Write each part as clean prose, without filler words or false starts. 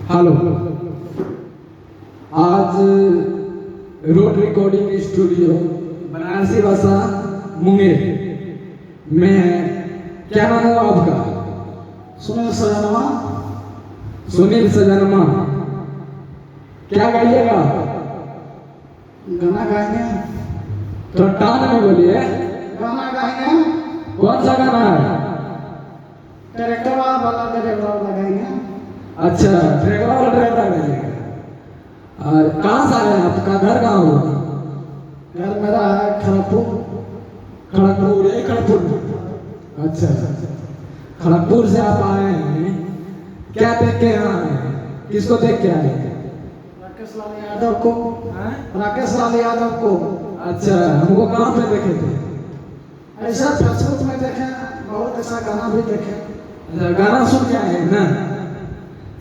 Hello, आज road recording studio Banarasi भाषा मुंगेर में क्या नाम है आपका? सुनील सजनवा। सुनील सजनमा। क्या गाइएगा? गाना गाएंगे। तो टान में बोलिए। गाना गाएंगे। कौन सा गाना है? ट्रैक्टर वाला गाएंगे। अच्छा, ट्रैक्टर वाला गाइएगा। और कहाँ से आए? आपका घर कहाँ हुआ? घर मेरा है खड़गपुर। खड़गपुर, यही खड़गपुर। अच्छा, खड़गपुर से आप आए हैं, क्या देख के आए हैं? किसको देख के आए हैं? राकेश लाल यादव को। राकेश लाल यादव को। अच्छा, हमको कहाँ पे देखे थे? ऐसा फेसबुक में देखे, बहुत ऐसा गाना भी देखे। अच्छा, गाना सुन के आए हैं ना?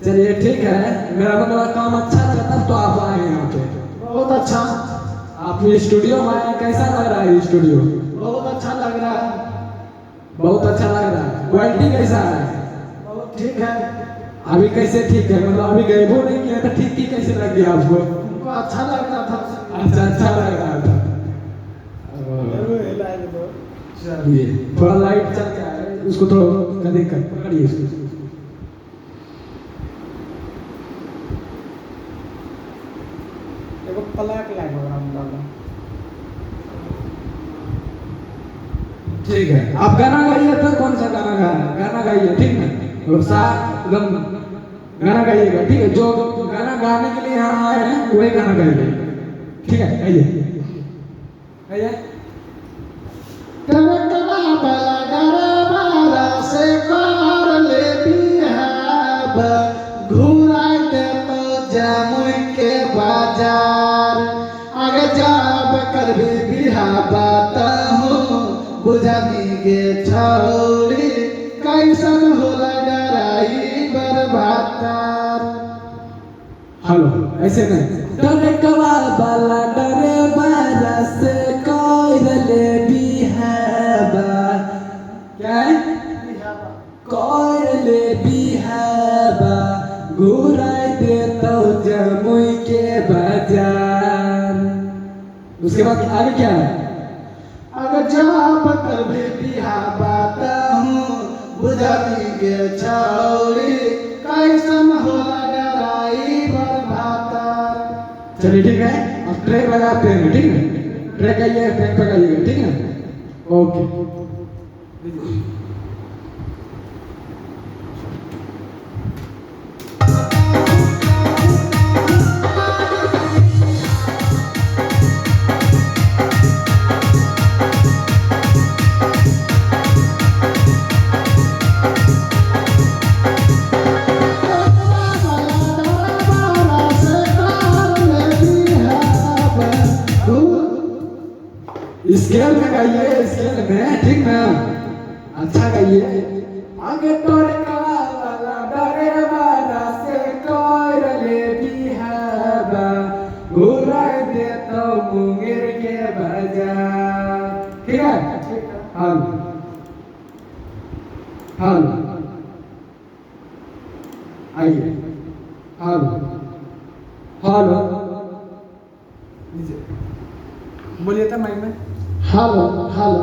चलिए ठीक है, मेरा मतलब काम अच्छा लगा तब तो आप आए हैं यहाँ पे। बहुत अच्छा। आप स्टूडियो में आए, कैसा लग रहा है स्टूडियो? बहुत अच्छा लग रहा है। बहुत अच्छा लग रहा है। क्वालिटी कैसा है? बहुत ठीक है। अभी कैसे ठीक है? मतलब अभी गए वो नहीं किया था, ठीक ही कैसे लग गया आपको? हमको अच्छा लग रहा था। अच्छा लग रहा था। चलिए, थोड़ा लाइट चल गया है, उसको थोड़ा कभी पकड़िए इसको। ठीक है, आप गाना गाइए। तो कौन सा गाना गाइए, ठीक है? और साथ गाना गाइएगा, ठीक है? जो गाना गाने के लिए यहाँ आए हैं वही गाना गाइए, ठीक है? गाइए गाइए। ट्रैक्टरा वाला गरबारा से कार ले बिहाब, घुराई दे तो जामुई के बाजार। आगे जाब कर भी बिहाबा हूँ, बुझानी गे छौरी कैसन होला डराई बर्बादार। हेलो, ऐसे नहीं। ट्रैक्टरा वाला गरबारा से कार ले बिहाबा, क्या है? कार ले बिहाबा, घुराई दे तो जमुई के बाजार। उसके बाद आगे क्या है? अगर जाब कर भी बिहाबा हूँ, बुझानी गे छौरी कैसन होला डराई बर्बादार। चलिए ठीक है, अब ट्रैक लगाते हैं, ठीक है? ट्रैक आइए, ट्रैक पे आइएगा, ठीक है? ओके। स्केल में गाइए, स्केल में, ठीक ना? अच्छा गाइए। आगे टोरका वाला डरेबारा से कोर ले बिहाबा, घुराई दे तो मुंगेर के बाजार, ठीक है? हेलो हेलो, आइए। हेलो हेलो, बोलिए था माइक में। Hello hello.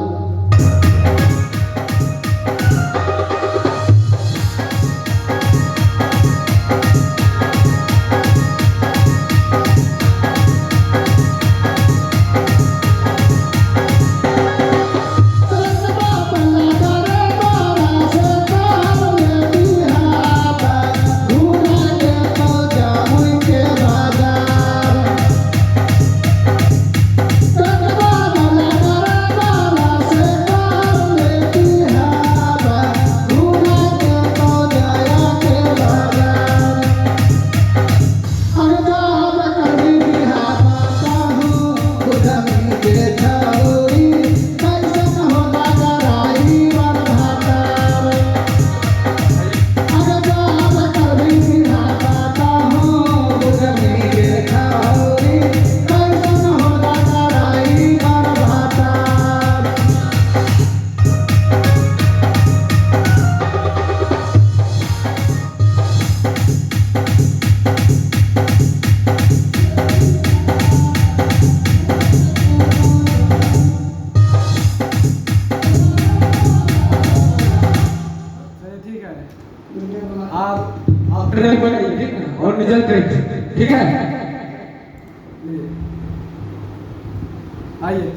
बनाइए, ठीक है, और निजल करेंगे, ठीक है। आइए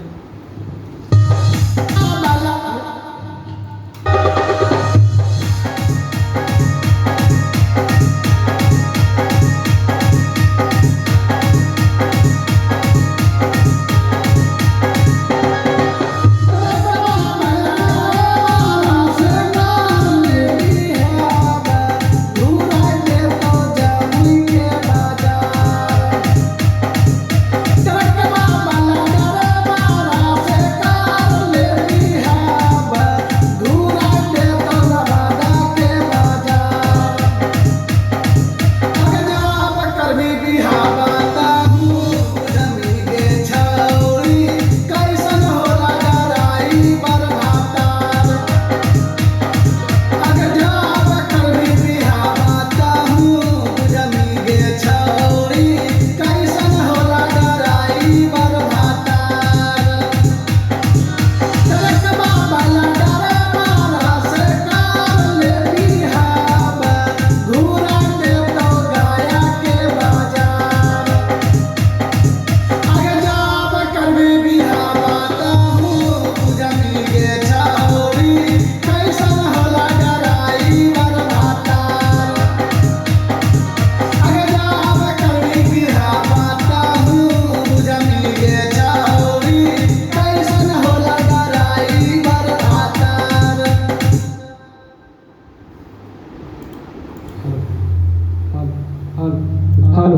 हेलो,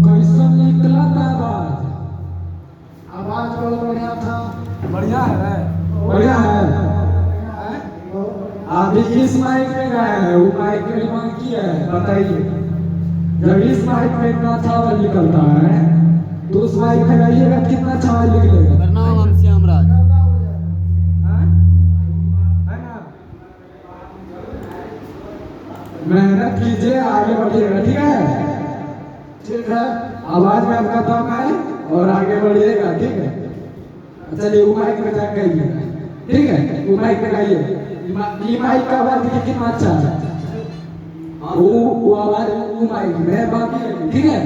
कैसा निकला था आवाज? आवाज बहुत बढ़िया था। बढ़िया है, बढ़िया है। आप इस माइक में गाए हैं, वो माइक में डिमांड किया है, बताइए। जब इस माइक में इतना अच्छा आवाज निकलता है तो उस माइक में गाइएगा कितना अच्छा आवाज निकलेगा। प्रणाम, हम श्यामराज। मेहनत कीजिए, आगे बढ़िएगा, ठीक है। ठीक है, आवाज में आपका दम है और आगे बढ़िएगा, ठीक है। चलिए वो माइक में जाकर गाइए, ठीक है, वो माइक में गाइए। ये माइक का आवाज देखिए कितना अच्छा है। वो आवाज वो माइक में बाकी, ठीक है।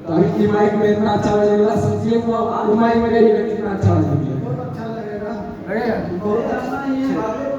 तो अभी ये माइक में इतना अच्छा लगेगा, समझिए वो माइक में गाइएगा कितना अच्छा लगेगा। बहुत अच्छा लगेगा। लगेगा? बहुत अच्छा।